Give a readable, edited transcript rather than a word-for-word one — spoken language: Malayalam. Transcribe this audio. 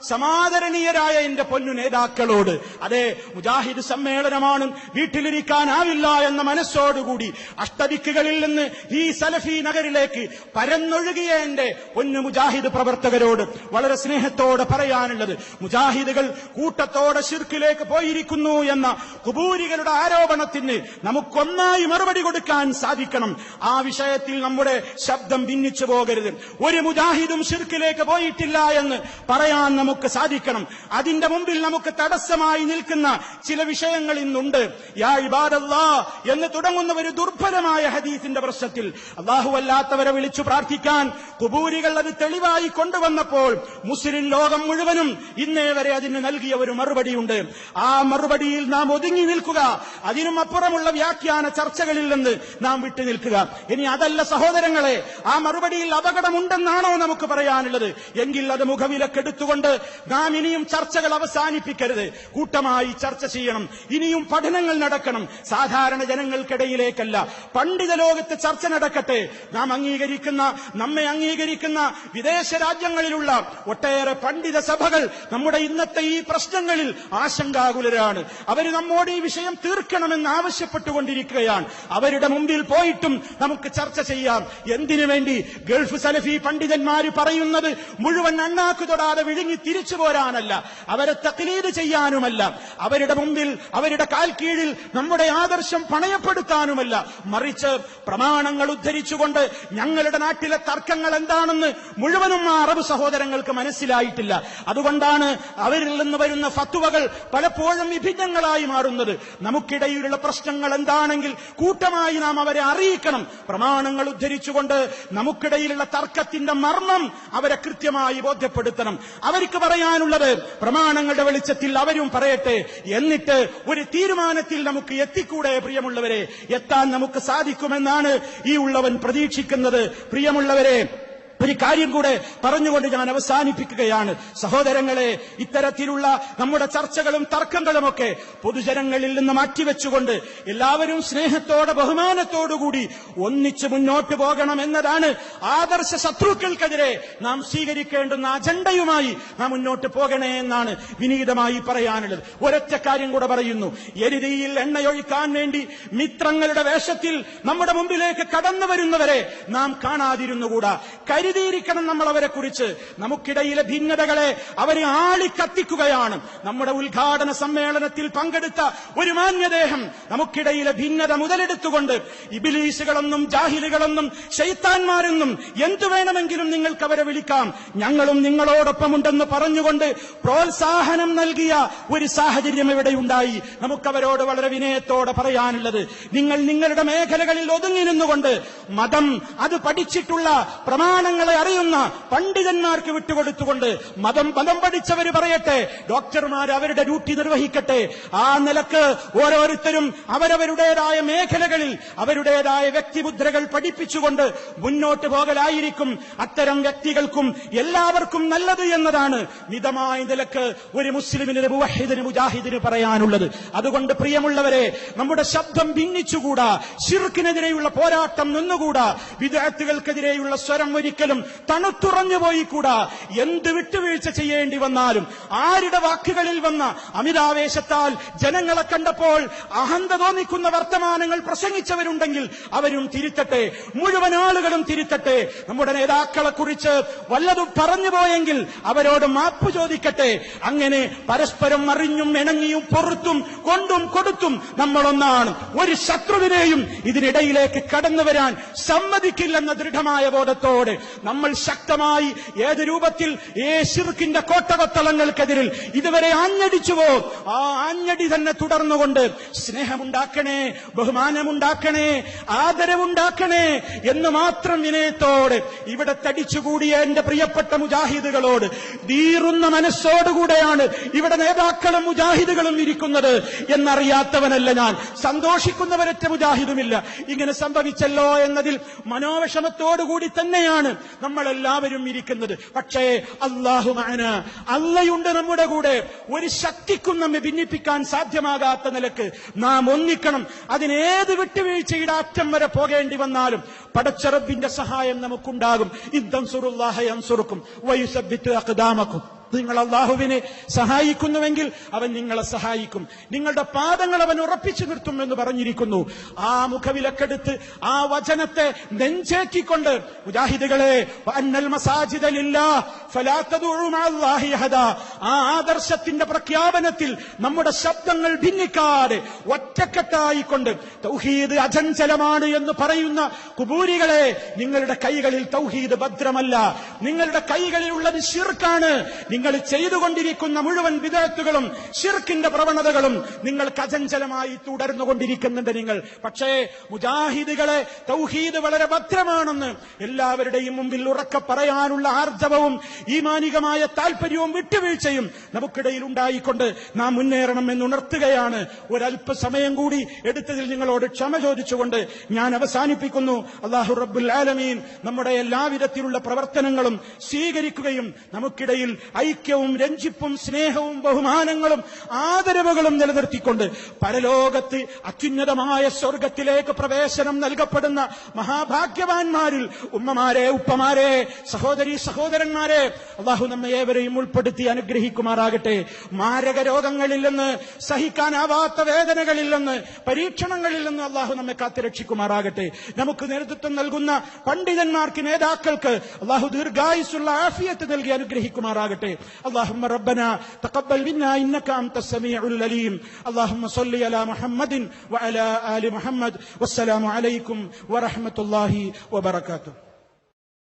സമാദരണീയരായ എന്റെ പൊന്നു നേതാക്കളോട്, അതെ, മുജാഹിദ് സമ്മേളനമാണ്, വീട്ടിലിരിക്കാനാവില്ല എന്ന മനസ്സോടുകൂടി അഷ്ടദിക്കുകളിൽ നിന്ന് ഈ സലഫി നഗരിലേക്ക് പരന്നൊഴുകിയ എന്റെ പൊന്നു മുജാഹിദ് പ്രവർത്തകരോട് വളരെ സ്നേഹത്തോടെ പറയാനുള്ളത്, മുജാഹിദുകൾ കൂട്ടത്തോടെ ശിർക്കിലേക്ക് പോയിരിക്കുന്നു എന്ന ഖുബൂരികളുടെ ആരോപണത്തിന് നമുക്കൊന്നായി മറുപടി കൊടുക്കാൻ സാധിക്കണം. ആ വിഷയത്തിൽ നമ്മുടെ ശബ്ദം ഭിന്നിച്ചു പോകരുത്. ഒരു മുജാഹിദും ശിർക്കിലേക്ക് പോയിട്ടില്ല എന്ന് പറയാൻ നമുക്ക് സാധിക്കണം. അതിന്റെ മുമ്പിൽ നമുക്ക് തടസ്സമായി നിൽക്കുന്ന ചില വിഷയങ്ങൾ ഇന്നുണ്ട്. യാ ഇബാദല്ലാഹ് എന്ന് തുടങ്ങുന്ന ഒരു ദുർബലമായ ഹദീസിന്റെ പ്രശ്നത്തിൽ അല്ലാഹു അല്ലാത്തവരെ വിളിച്ചു പ്രാർത്ഥിക്കാൻ ഖുബൂരികൾ അത് തെളിവായി കൊണ്ടുവന്നപ്പോൾ മുസ്ലിം ലോകം മുഴുവനും ഇന്നേ വരെ അതിന് നൽകിയ ഒരു മറുപടിയുണ്ട്. ആ മറുപടിയിൽ നാം ഒതുങ്ങി നിൽക്കുക, അതിനും അപ്പുറമുള്ള വ്യാഖ്യാന ചർച്ചകളിൽ നിന്ന് നാം വിട്ടു നിൽക്കുക. ഇനി അതല്ല സഹോദരങ്ങളെ, ആ മറുപടിയിൽ അപകടമുണ്ടെന്നാണോ നമുക്ക് പറയാനുള്ളത്? എങ്കിൽ അത് മുഖവിലക്കെടുത്തുകൊണ്ട് നാം ഇനിയും ചർച്ചകൾ അവസാനിപ്പിക്കരുത്. കൂട്ടമായി ചർച്ച ചെയ്യണം, ഇനിയും പഠനങ്ങൾ നടക്കണം. സാധാരണ ജനങ്ങൾക്കിടയിലേക്കല്ല, പണ്ഡിത ലോകത്ത് ചർച്ച നടക്കട്ടെ. നമ്മെ അംഗീകരിക്കുന്ന വിദേശ രാജ്യങ്ങളിലുള്ള ഒട്ടേറെ പണ്ഡിത സഭകൾ നമ്മുടെ ഇന്നത്തെ ഈ പ്രശ്നങ്ങളിൽ ആശങ്കാകുലരാണ്. അവർ നമ്മോട് ഈ വിഷയം തീർക്കണമെന്ന് ആവശ്യപ്പെട്ടുകൊണ്ടിരിക്കുകയാണ്. അവരുടെ മുമ്പിൽ പോയിട്ടും നമുക്ക് ചർച്ച ചെയ്യാം. എന്തിനു വേണ്ടി? ഗൾഫ് സലഫി പണ്ഡിതന്മാര് പറയുന്നത് മുഴുവൻ അണ്ണാക്ക് തൊടാതെ വിഴുങ്ങി തിരിച്ചു പോരാനല്ല, അവരെ തഖ്ലീദ് ചെയ്യാനുമല്ല, അവരുടെ മുമ്പിൽ അവരുടെ കാൽ കീഴിൽ നമ്മുടെ ആദർശം പണയപ്പെടുത്താനുമല്ല, മറിച്ച് പ്രമാണങ്ങൾ ഉദ്ധരിച്ചുകൊണ്ട് ഞങ്ങളുടെ നാട്ടിലെ തർക്കങ്ങൾ എന്താണെന്ന് മുഴുവനും ആ അറബ് സഹോദരങ്ങൾക്ക് മനസ്സിലായിട്ടില്ല. അതുകൊണ്ടാണ് അവരിൽ നിന്ന് വരുന്ന ഫത്വകൾ പലപ്പോഴും വിഭിന്നങ്ങളായി മാറുന്നത്. നമുക്കിടയിലുള്ള പ്രശ്നങ്ങൾ എന്താണെങ്കിൽ കൂട്ടമായി നാം അവരെ അറിയിക്കണം. പ്രമാണങ്ങൾ ഉദ്ധരിച്ചുകൊണ്ട് നമുക്കിടയിലുള്ള തർക്കത്തിന്റെ മർമ്മം അവരെ കൃത്യമായി ബോധ്യപ്പെടുത്തണം. അവർക്ക് പറയാനുള്ളത് പ്രമാണങ്ങളുടെ വെളിച്ചത്തിൽ അവരും പറയട്ടെ. എന്നിട്ട് ഒരു തീരുമാനത്തിൽ നമുക്ക് എത്തിക്കൂടെ പ്രിയമുള്ളവരെ? എത്താൻ നമുക്ക് സാധിക്കുമെന്നാണ് ഈ ഉള്ളവൻ പ്രതീക്ഷിക്കുന്നത്. പ്രിയമുള്ളവരെ, ഒരു കാര്യം കൂടെ പറഞ്ഞുകൊണ്ട് ഞാൻ അവസാനിപ്പിക്കുകയാണ്. സഹോദരങ്ങളെ, ഇത്തരത്തിലുള്ള നമ്മുടെ ചർച്ചകളും തർക്കങ്ങളുമൊക്കെ പൊതുജനങ്ങളിൽ നിന്ന് മാറ്റിവെച്ചുകൊണ്ട് എല്ലാവരും സ്നേഹത്തോടെ ബഹുമാനത്തോടുകൂടി ഒന്നിച്ച് മുന്നോട്ട് പോകണം എന്നതാണ് ആദർശ ശത്രുക്കൾക്കെതിരെ നാം സ്വീകരിക്കേണ്ടുന്ന അജണ്ടയുമായി നാം മുന്നോട്ട് പോകണേ എന്നാണ് വിനീതമായി പറയാനുള്ളത്. ഒരൊറ്റ കാര്യം കൂടെ പറയുന്നു. എരുതിയിൽ എണ്ണയൊഴിക്കാൻ വേണ്ടി മിത്രങ്ങളുടെ വേഷത്തിൽ നമ്മുടെ മുമ്പിലേക്ക് കടന്നു വരുന്നവരെ നാം കാണാതിരുന്നുകൂടാ. കരുതിയിരിക്കണം നമ്മൾ അവരെ കുറിച്ച്. നമുക്കിടയിലെ ഭിന്നതകളെ അവരെ ആളിക്കത്തിക്കുകയാണ്. നമ്മുടെ ഉദ്ഘാടന സമ്മേളനത്തിൽ പങ്കെടുത്ത ഒരു മാന്യദേഹം നമുക്കിടയിലെ ഭിന്നത മുതലെടുത്തുകൊണ്ട് ഇബ്ലീസുകളെന്നും ജാഹിലുകളെന്നും ശൈത്താന്മാരെന്നും എന്തു വേണമെങ്കിലും നിങ്ങൾക്ക് അവരെ വിളിക്കാം, ഞങ്ങളും നിങ്ങളോടൊപ്പമുണ്ടെന്ന് പറഞ്ഞുകൊണ്ട് പ്രോത്സാഹനം നൽകിയ ഒരു സാഹചര്യം ഇവിടെയുണ്ടായി. നമുക്കവരോട് വളരെ വിനയത്തോടെ പറയാനുള്ളത്, നിങ്ങൾ നിങ്ങളുടെ മേഖലകളിൽ ഒതുങ്ങി നിന്നുകൊണ്ട് മതം അത് പഠിച്ചിട്ടുള്ള പ്രമാണങ്ങളെ അറിയുന്ന പണ്ഡിതന്മാർക്ക് വിട്ടുകൊടുത്തുകൊണ്ട് മതം പഠിച്ചവർ പറയട്ടെ, ഡോക്ടർമാർ അവരുടെ ഡ്യൂട്ടി നിർവഹിക്കട്ടെ. ആ നിലക്ക് ഓരോരുത്തരും അവരവരുടേതായ മേഖലകളിൽ അവരുടേതായ വ്യക്തിമുദ്രകൾ പഠിപ്പിച്ചുകൊണ്ട് മുന്നോട്ട് പോകലായിരിക്കും അത്തരം വ്യക്തികൾക്കും എല്ലാവർക്കും നല്ലത് എന്നതാണ് മിതമായ നിലക്ക് ഒരു മുസ്ലിമിന്, മുവഹിദിന്, മുജാഹിദിന് പറയാനുള്ളത്. അതുകൊണ്ട് പ്രിയമുള്ളവരെ, നമ്മുടെ ശബ്ദം ഭിന്നിച്ചുകൂടാ. ശിർക്കിനെതിരെയുള്ള പോരാട്ടം നിന്നുകൂടാ. വിദ്അത്തുകൾക്കെതിരെയുള്ള സ്വരം ഒരിക്കലും തണുത്തുറഞ്ഞു പോയിക്കൂടാ. എന്ത് വിട്ടുവീഴ്ച ചെയ്യേണ്ടി വന്നാലും, ആരുടെ വാക്കുകളിൽ വന്ന അമിതാവേശത്താൽ ജനങ്ങളെ കണ്ടപ്പോൾ അഹന്ത തോന്നിക്കുന്ന വർത്തമാനങ്ങൾ പ്രസംഗിച്ചവരുണ്ടെങ്കിൽ അവരും തിരുത്തട്ടെ, മുഴുവൻ ആളുകളും തിരുത്തട്ടെ. നമ്മുടെ നേതാക്കളെ കുറിച്ച് വല്ലതും പറഞ്ഞുപോയെങ്കിൽ അവരോട് മാപ്പ് ചോദിക്കട്ടെ. അങ്ങനെ പരസ്പരം അറിഞ്ഞും ഇണങ്ങിയും പൊറുത്തും കൊണ്ടും കൊടുത്തും നമ്മളൊന്നാണ്. ഒരു ശത്രുവിനെയും ഇതിനിടയിലേക്ക് കടന്നു വരാൻ സമ്മതിക്കില്ലെന്ന ദൃഢമായ ബോധത്തോടെ നമ്മൾ ശക്തമായി ഏത് രൂപത്തിൽ ശിർക്കിന്റെ കോട്ടകൊത്തളങ്ങൾക്കെതിരിൽ ഇതുവരെ ആഞ്ഞടിച്ചുവോ ആ ആഞ്ഞടി തന്നെ തുടർന്നുകൊണ്ട് സ്നേഹമുണ്ടാക്കണേ, ബഹുമാനമുണ്ടാക്കണേ, ആദരവുണ്ടാക്കണേ എന്ന് മാത്രം വിനയത്തോടെ ഇവിടെ തടിച്ചുകൂടിയ എന്റെ പ്രിയപ്പെട്ട മുജാഹിദുകളോട് വീറുന്ന മനസ്സോടുകൂടെയാണ് ഇവിടെ നേതാക്കളും മുജാഹിദുകളും ഇരിക്കുന്നത് എന്നറിയാത്തവനല്ല ഞാൻ. സന്തോഷിക്കുന്നവരൊറ്റ മുജാഹിദുമില്ല. ഇങ്ങനെ സംഭവിച്ചല്ലോ എന്നതിൽ മനോവിഷമത്തോടുകൂടി തന്നെയാണ് നമ്മളെല്ലാവരും ഇരിക്കുന്നത്. പക്ഷേ അല്ലാഹു മഅന, അള്ളയുണ്ട് നമ്മുടെ കൂടെ. ഒരു ശക്തിക്കും നമ്മെ ഭിന്നിപ്പിക്കാൻ സാധ്യമാകാത്ത നിലക്ക് നാം ഒന്നിക്കണം. അതിനേത് വിട്ടുവീഴ്ചയുടെ അറ്റം വരെ പോകേണ്ടി വന്നാലും പടച്ച റബ്ബിന്റെ സഹായം നമുക്കുണ്ടാകും. ഇൻ തൻസുറുല്ലാഹ യൻസുറുക്കും വയുസബ്ബിതു അഖ്ദാമക്കും. നിങ്ങൾ അള്ളാഹുവിനെ സഹായിക്കുന്നുവെങ്കിൽ അവൻ നിങ്ങളെ സഹായിക്കും. നിങ്ങളുടെ പാദങ്ങൾ അവൻ ഉറപ്പിച്ചു നിർത്തും എന്ന് പറഞ്ഞിരിക്കുന്നു. ആ മുഖവിലക്കെടുത്ത് ആ വചനത്തെ നെഞ്ചേറ്റിക്കൊണ്ട് മുജാഹിദുകളെ അന്നൽ മസാജിദ ലില്ലാഹ് ഫലാ തദ്ഉ മഅല്ലാഹി അഹദാ, ആ ആദർശത്തിന്റെ പ്രഖ്യാപനത്തിൽ നമ്മുടെ ശബ്ദങ്ങൾ ഭിന്നിക്കാതെ ഒറ്റക്കെട്ടായിക്കൊണ്ട് തൗഹീദ് അചഞ്ചലമാണ് എന്ന് പറയുന്ന കുബൂരികളെ, നിങ്ങളുടെ കൈകളിൽ തൗഹീദ് ഭദ്രമല്ല, നിങ്ങളുടെ കൈകളിലുള്ളത് ശിർക്കാണ്. നിങ്ങൾ ചെയ്തുകൊണ്ടിരിക്കുന്ന മുഴുവൻ വിദഅത്തുകളും ശിർക്കിന്റെ പ്രവണതകളും നിങ്ങൾക്ക് അചഞ്ചലമായി തുടർന്നുകൊണ്ടിരിക്കുന്നുണ്ട് നിങ്ങൾ. പക്ഷേ മുജാഹിദുകളെ തൗഹീദ് വളരെ ഭദ്രമാണെന്ന് എല്ലാവരുടെയും മുമ്പിൽ ഉറക്കെ പറയാനുള്ള ആർജവവും ഈമാനികമായ താൽപര്യവും വിട്ടുവീഴ്ചയും നമുക്കിടയിൽ ഉണ്ടായിക്കൊണ്ട് നാം മുന്നേറണം എന്നുണർത്തുകയാണ്. ഒരല്പസമയം കൂടി എടുത്തതിൽ നിങ്ങളോട് ക്ഷമ ചോദിച്ചുകൊണ്ട് ഞാൻ അവസാനിപ്പിക്കുന്നു. അല്ലാഹു റബ്ബുൽ ആലമീൻ നമ്മുടെ എല്ലാവിധത്തിലുള്ള പ്രവർത്തനങ്ങളും സ്വീകരിക്കുകയും നമുക്കിടയിൽ ഐക്യവും രഞ്ജിപ്പും സ്നേഹവും ബഹുമാനങ്ങളും ആദരവുകളും നിലനിർത്തിക്കൊണ്ട് പരലോകത്ത് അത്യുന്നതമായ സ്വർഗത്തിലേക്ക് പ്രവേശനം നൽകപ്പെടുന്ന മഹാഭാഗ്യവാന്മാരിൽ ഉമ്മമാരെ, ഉപ്പമാരെ, സഹോദരീ സഹോദരന്മാരെ അല്ലാഹു നമ്മെ ഏവരെയും ഉൾപ്പെടുത്തി അനുഗ്രഹിക്കുമാറാകട്ടെ. മാരക രോഗങ്ങളിൽ നിന്ന്, സഹിക്കാനാവാത്ത വേദനകളിൽ നിന്ന്, പരീക്ഷണങ്ങളിൽ നിന്ന് അല്ലാഹു നമ്മെ കാത്തുരക്ഷിക്കുമാറാകട്ടെ. നമുക്ക് നേതൃത്വം നൽകുന്ന പണ്ഡിതന്മാർക്ക്, നേതാക്കൾക്ക് അല്ലാഹു ദീർഘായുസ്സുള്ള ആഫിയത്ത് നൽകി അനുഗ്രഹിക്കുമാറാകട്ടെ. اللهم ربنا تقبل منا إنك أنت السميع العليم. اللهم صل على محمد وعلى آل محمد والسلام عليكم ورحمة الله وبركاته.